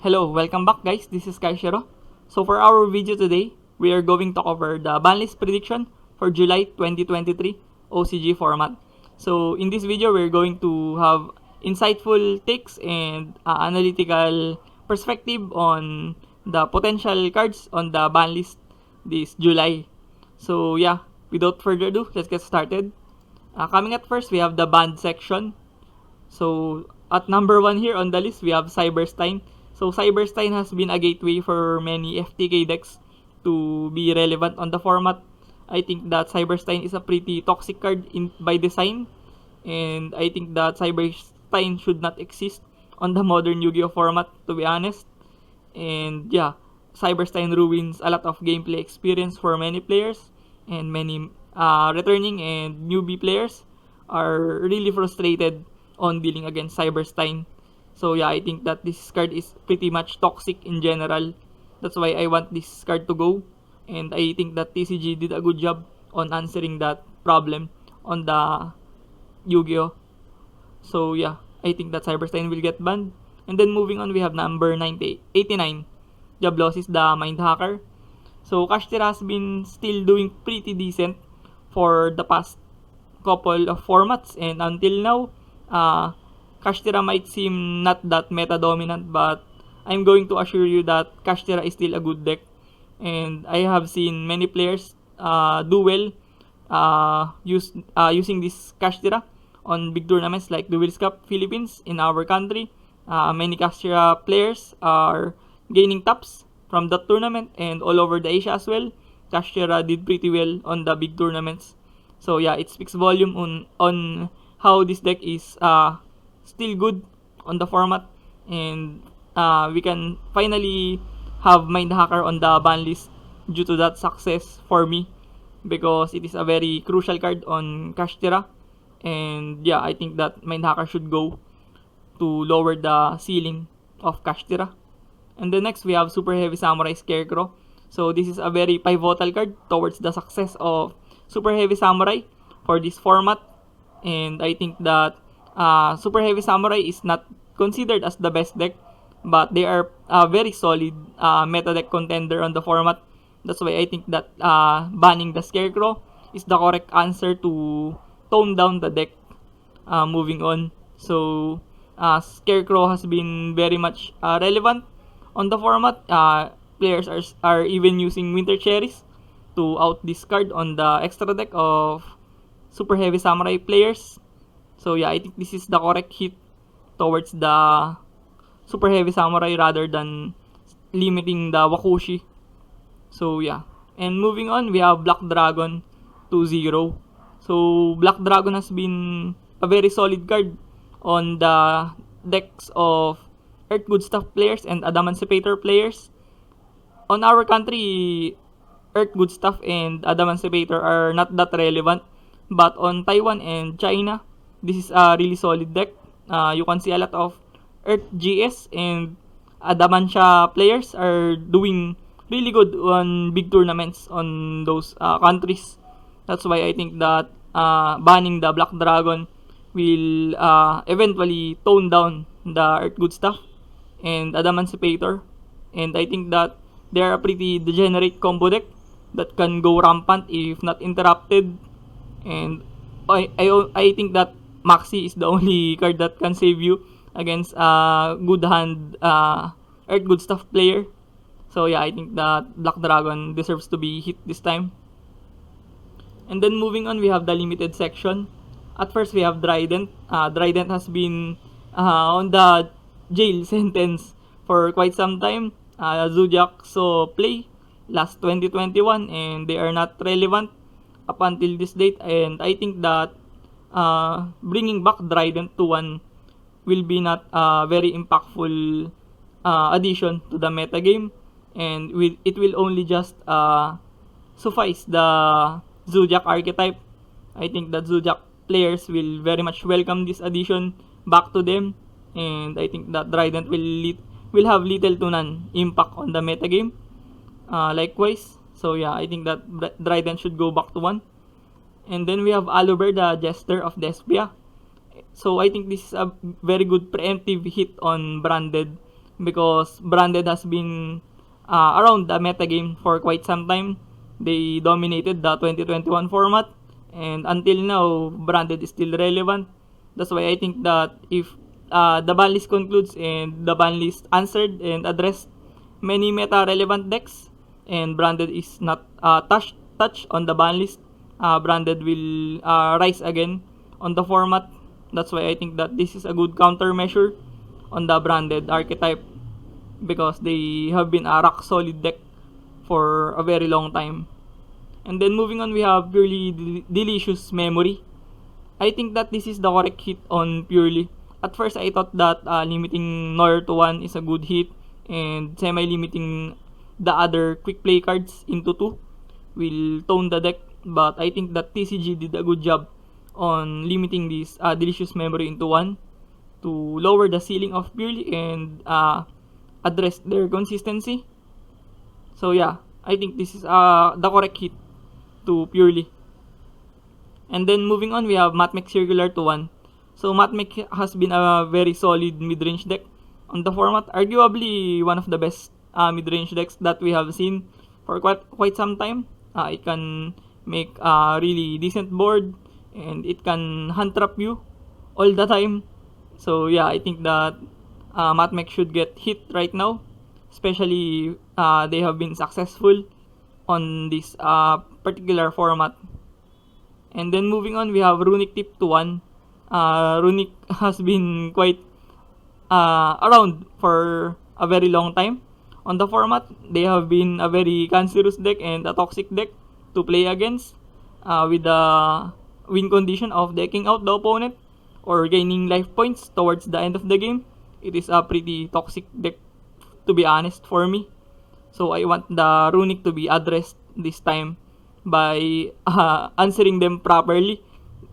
Hello, welcome back guys, this is Kaishiro. So for our video today, we are going to cover the banlist prediction for July 2023 OCG format. So in this video, we're going to have insightful takes and analytical perspective on the potential cards on the banlist this July. So yeah, without further ado, let's get started. Coming at first, we have the banned section. So at number 1 here on the list, we have Cyberstein. So Cyberstein has been a gateway for many FTK decks to be relevant on the format. I think that Cyberstein is a pretty toxic card by design, and I think that Cyberstein should not exist on the modern Yu-Gi-Oh format, to be honest. And yeah, Cyberstein ruins a lot of gameplay experience for many players, and many returning and newbie players are really frustrated on dealing against Cyberstein. So yeah, I think that this card is pretty much toxic in general. That's why I want this card to go. And I think that TCG did a good job on answering that problem on the Yu-Gi-Oh! So yeah, I think that Cyberstein will get banned. And then moving on, we have number 89, Diablosis the Mind Hacker. So Kashtira has been still doing pretty decent for the past couple of formats, and until now, Kashtira might seem not that meta dominant, but I'm going to assure you that Kashtira is still a good deck, and I have seen many players do well using this Kashtira on big tournaments like the Wheels Cup Philippines in our country. Many Kashtira players are gaining tops from that tournament, and all over the Asia as well. Kashtira did pretty well on the big tournaments. So yeah, it speaks volume on how this deck is still good on the format, and we can finally have Mind Hacker on the ban list due to that success for me, because it is a very crucial card on Kashtira. And yeah, I think that Mind Hacker should go to lower the ceiling of Kashtira. And then next, we have Super Heavy Samurai Scarecrow. So this is a very pivotal card towards the success of Super Heavy Samurai for this format. And I think that Super Heavy Samurai is not considered as the best deck, but they are a very solid meta deck contender on the format. That's why I think that banning the Scarecrow is the correct answer to tone down the deck. Moving on, so Scarecrow has been very much relevant on the format. Players are even using Winter Cherries to out discard on the extra deck of Super Heavy Samurai players. So yeah, I think this is the correct hit towards the Super Heavy Samurai rather than limiting the Wakushi. So yeah, and moving on, we have Black Dragon 2-0. So Black Dragon has been a very solid card on the decks of Earth Good Stuff players and Adamancipator players. On our country, Earth Good Stuff and Adamancipator are not that relevant, but on Taiwan and China, this is a really solid deck. You can see a lot of Earth GS and Adamancia players are doing really good on big tournaments on those countries. That's why I think that banning the Black Dragon will eventually tone down the Earth Good Stuff and Adamancipator. And I think that they are a pretty degenerate combo deck that can go rampant if not interrupted. And I think that Maxi is the only card that can save you against a good hand Earth Good Stuff player. So yeah, I think that Black Dragon deserves to be hit this time. And then moving on, we have the limited section. At first, we have Trident. Trident has been on the jail sentence for quite some time. Zodiac saw play last 2021, and they are not relevant up until this date. And I think that bringing back Trident to 1 will be not a very impactful addition to the metagame, and it will only just suffice the Zodiac archetype. I think that Zodiac players will very much welcome this addition back to them, and I think that Trident will have little to none impact on the metagame. Likewise, so yeah, I think that Trident should go back to 1. And then we have Aluber, the Jester of Despia. So I think this is a very good preemptive hit on branded because Branded has been around the metagame for quite some time. They dominated the 2021 format, and until now, Branded is still relevant. That's why I think that if the ban list concludes and the ban list answered and addressed many meta-relevant decks, and Branded is not touched on the ban list, Branded will rise again on the format. That's why I think that this is a good countermeasure on the Branded archetype, because they have been a rock solid deck for a very long time. And then moving on, we have Purely Delicious Memory. I think that this is the correct hit on Purely. At first, I thought that limiting Noir to 1 is a good hit, and semi-limiting the other quick play cards into 2 will tone the deck. But I think that TCG did a good job on limiting this Delicious Memory into 1 to lower the ceiling of Purely and address their consistency. So yeah, I think this is the correct hit to Purely. And then moving on, we have Matmec Circular to 1. So Matmec has been a very solid mid-range deck on the format, arguably one of the best mid-range decks that we have seen for quite some time. It can make a really decent board, and it can hunt trap you all the time. So yeah, I think that Matmec should get hit right now, especially they have been successful on this particular format. And then moving on, we have Runic Tip to 1. Runic has been quite around for a very long time on the format. They have been a very cancerous deck and a toxic deck to play against, with the win condition of decking out the opponent or gaining life points towards the end of the game. It is a pretty toxic deck, to be honest, for me. So I want the Runic to be addressed this time by answering them properly,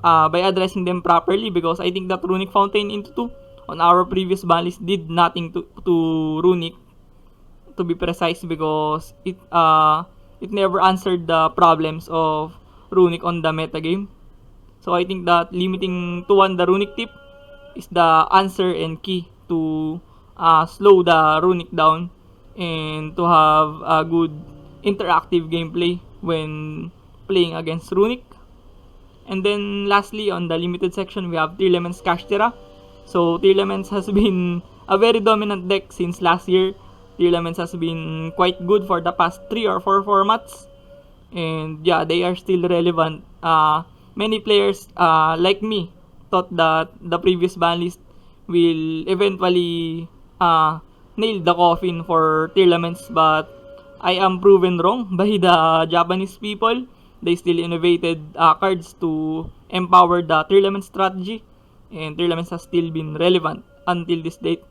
by addressing them properly, because I think that Runic Fountain into 2 on our previous ban list did nothing to Runic, to be precise, because it never answered the problems of Runic on the metagame. So I think that limiting to 1 the Runic Tip is the answer and key to slow the Runic down and to have a good interactive gameplay when playing against Runic. And then lastly, on the limited section, we have Tearlament's Kashtira. So Tearlament's has been a very dominant deck since last year. Tearlament's has been quite good for the past 3 or 4 formats. And yeah, they are still relevant. Many players like me thought that the previous ban list will eventually nail the coffin for Tearlament's, but I am proven wrong by the Japanese people. They still innovated cards to empower the Tearlament strategy, and Tearlaments has still been relevant until this date.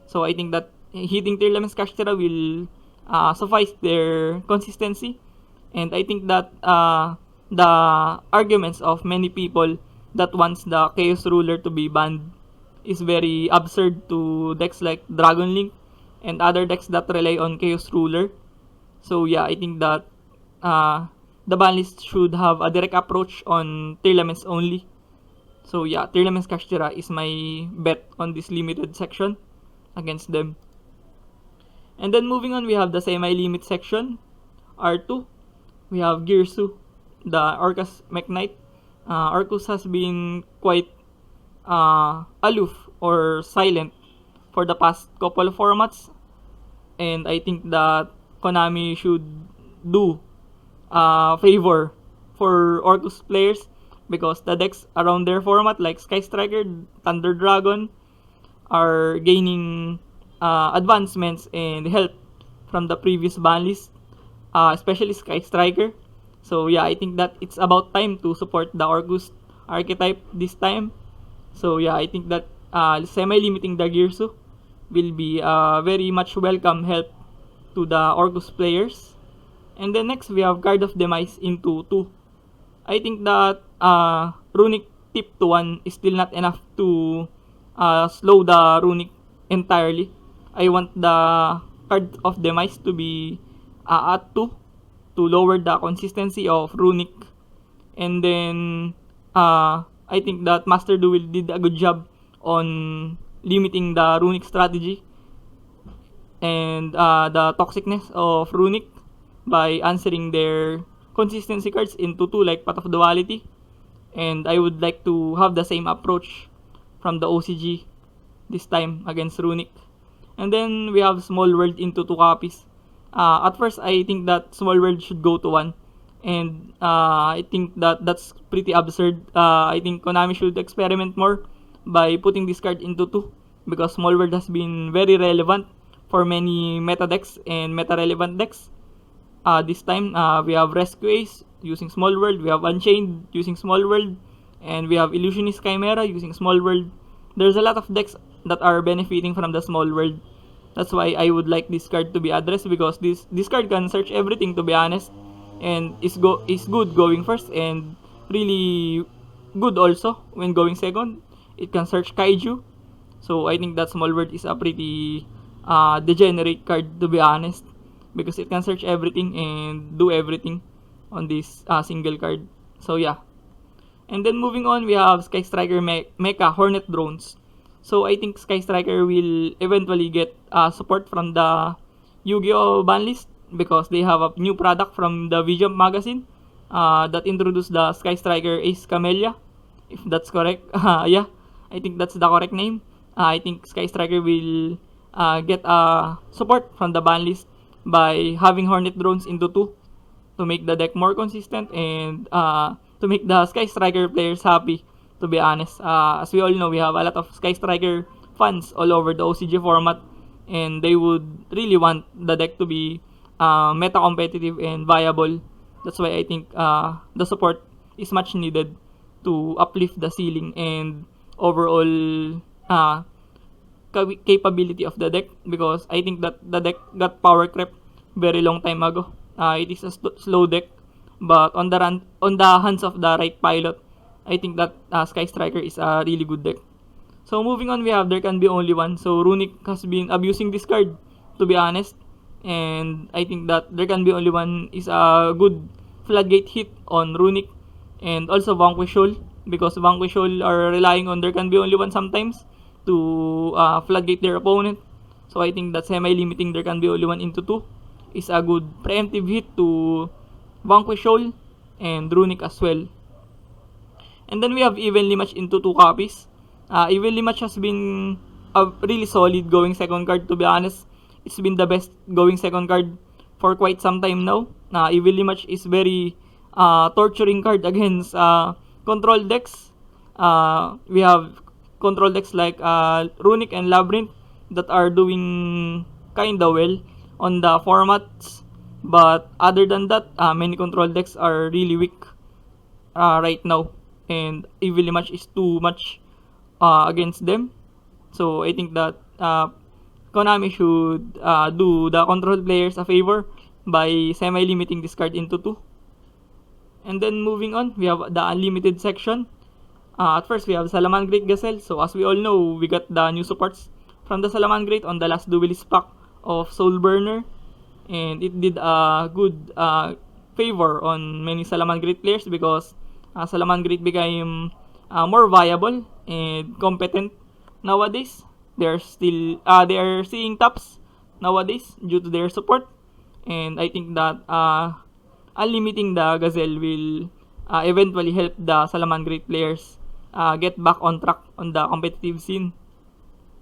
So I think that hitting Tearlament's Kashtira will suffice their consistency, and I think that the arguments of many people that wants the Chaos Ruler to be banned is very absurd to decks like Dragon Link and other decks that rely on Chaos Ruler. So yeah, I think that the ban list should have a direct approach on Tearlaments only. So yeah, Tearlament's Kashtira is my bet on this limited section against them. And then moving on, we have the semi-limit section, R2. We have Girsu, the Orcus Mech Knight. Orcus has been quite aloof or silent for the past couple of formats, and I think that Konami should do favor for Orcus players, because the decks around their format like Sky Striker, Thunder Dragon are gaining advancements and help from the previous ban list, especially Sky Striker. So yeah, I think that it's about time to support the Orcus archetype this time. So yeah, I think that semi-limiting the Girsu will be a very much welcome help to the Orcus players. And then next, we have Guard of Demise into 2. I think that Runic Tip to 1 is still not enough to slow the Runic entirely. I want the Guard of Demise to be at 2 to lower the consistency of Runic. And then I think that Master Duel did a good job on limiting the Runic strategy. and the toxicness of Runic by answering their consistency cards into 2 like Path of Duality. And I would like to have the same approach from the OCG this time against Runic. And then we have Small World into 2 copies. At first, I think that Small World should go to 1. And I think that that's pretty absurd. I think Konami should experiment more by putting this card into 2. Because Small World has been very relevant for many meta decks and meta relevant decks. This time, we have Rescue Ace using Small World, we have Unchained using Small World, and we have Illusionist Chimera using Small World. There's a lot of decks that are benefiting from the Small World. That's why I would like this card to be addressed, because this card can search everything, to be honest, and is good going first and really good also when going second. It can search Kaiju, so I think that Small World is a pretty degenerate card, to be honest, because it can search everything and do everything on this single card. So yeah. And then moving on, we have Sky Striker Mecha Hornet Drones. So I think Sky Striker will eventually get support from the Yu-Gi-Oh! Banlist, because they have a new product from the Vision magazine that introduced the Sky Striker Ace Camellia, if that's correct. Yeah, I think that's the correct name. I think Sky Striker will get support from the banlist by having Hornet Drones into 2 to make the deck more consistent and to make the Sky Striker players happy, to be honest. As we all know, we have a lot of Sky Striker fans all over the OCG format, and they would really want the deck to be meta competitive and viable. That's why I think the support is much needed to uplift the ceiling and overall capability of the deck, because I think that the deck got power creep very long time ago. It is a slow deck, but on the hands of the right pilot, I think that Sky Striker is a really good deck. So moving on, we have There Can Be Only One. So Runic has been abusing this card, to be honest, and I think that There Can Be Only One is a good floodgate hit on Runic and also Vanquish Shoal, because Vanquish Shoal are relying on There Can Be Only One sometimes to floodgate their opponent. So I think that semi-limiting There Can Be Only One into 2 is a good preemptive hit to Vanquish Shoal and Runic as well. And then we have Evenly Match into 2 copies. Evenly Match has been a really solid going second card, to be honest. It's been the best going second card for quite some time now. Evenly Match is very torturing card against control decks. We have control decks like Runic and Labyrinth that are doing kinda well on the formats, but other than that, many control decks are really weak right now, and Evenly Match is too much against them. So I think that Konami should do the control players a favor by semi-limiting this card into 2. And then moving on, we have the unlimited section. At first, we have Salamangreat Gazelle. So as we all know, we got the new supports from the Salamangreat on the last Duelist pack of Soul Burner, and it did a good favor on many Salamangreat players, because Salamangreat became more viable and competent nowadays. They are seeing tops nowadays due to their support, and I think that unlimiting the Gazelle will eventually help the Salamangreat players get back on track on the competitive scene.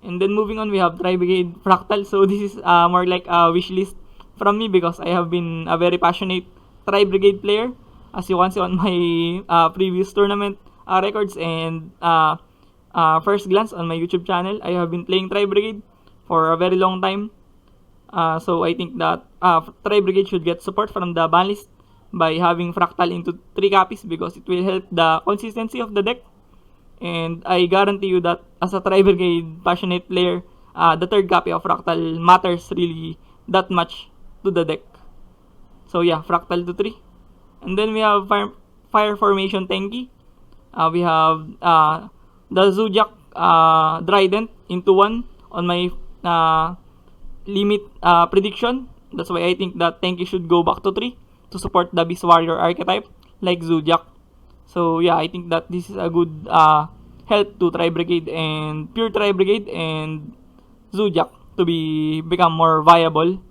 And then moving on, we have Tri-Brigade Fractal. So this is more like a wish list from me, because I have been a very passionate Tri-Brigade player, as you can see on my previous tournament records and first glance on my YouTube channel. I have been playing Tri-Brigade for a very long time. So I think that Tri-Brigade should get support from the banlist by having Fractal into 3 copies, because it will help the consistency of the deck. And I guarantee you that as a Tri-Brigade passionate player, the 3rd copy of Fractal matters really that much to the deck. So yeah, Fractal to 3. And then we have Fire Formation Tenki. We have the Zodiac Trident into 1 on my limit prediction. That's why I think that Tenki should go back to 3 to support the Beast Warrior archetype like Zodiac. So yeah, I think that this is a good help to Tri-Brigade and Pure Tri-Brigade and Zodiac to become more viable.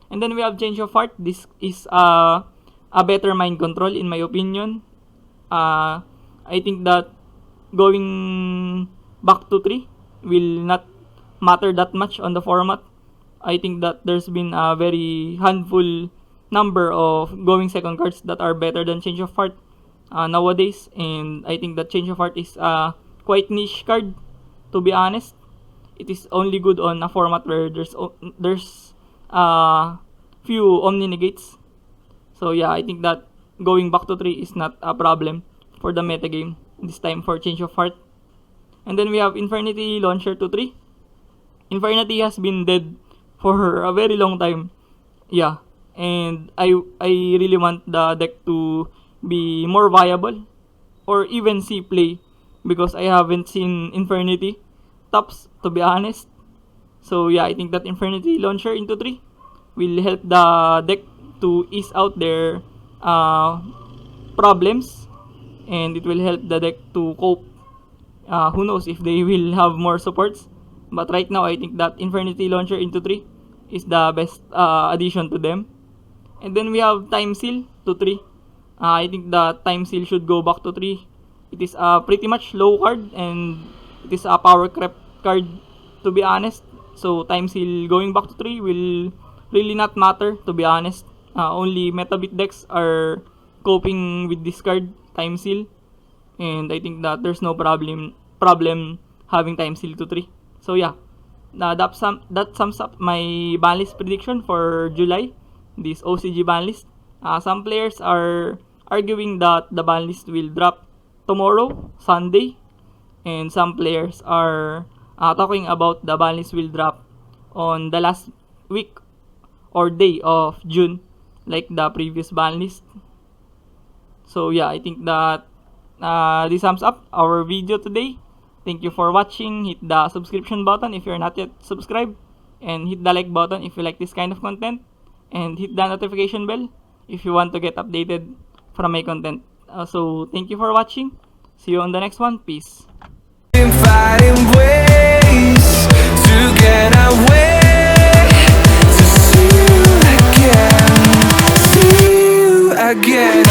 And then we have change of heart. This is a better mind control in my opinion. I think that going back to 3 will not matter that much on the format. I think that there's been a very handful number of going second cards that are better than change of heart nowadays, and I think that change of heart is a quite niche card, to be honest. It is only good on a format where there's few omni negates. So yeah, I think that going back to 3 is not a problem for the metagame this time for change of heart. And then we have Infernity Launcher to 3. Infernity has been dead for a very long time. Yeah, and I really want the deck to be more viable or even see play, because I haven't seen Infernity tops, to be honest. So yeah, I think that Infernity Launcher into 3 will help the deck to ease out their problems, and it will help the deck to cope. Who knows if they will have more supports, but right now I think that Infernity Launcher into 3 is the best addition to them. And then we have Time Seal to 3. I think the Time Seal should go back to 3. It is a pretty much low card, and it is a power creep card, to be honest. So Time Seal going back to 3 will really not matter, to be honest. Only Metabit decks are coping with this card, Time Seal, and I think that there's no problem having Time Seal to 3. So yeah, that sums up my banlist prediction for July, this OCG banlist. Some players are arguing that the banlist will drop tomorrow, Sunday, and some players are talking about the banlist will drop on the last week or day of June, like the previous banlist. So yeah, I think that this sums up our video today. Thank you for watching. Hit the subscription button if you're not yet subscribed, and hit the like button if you like this kind of content, and hit the notification bell if you want to get updated from my content. So thank you for watching. See you on the next one. Peace. Fighting ways to get away, to see you again, see you again.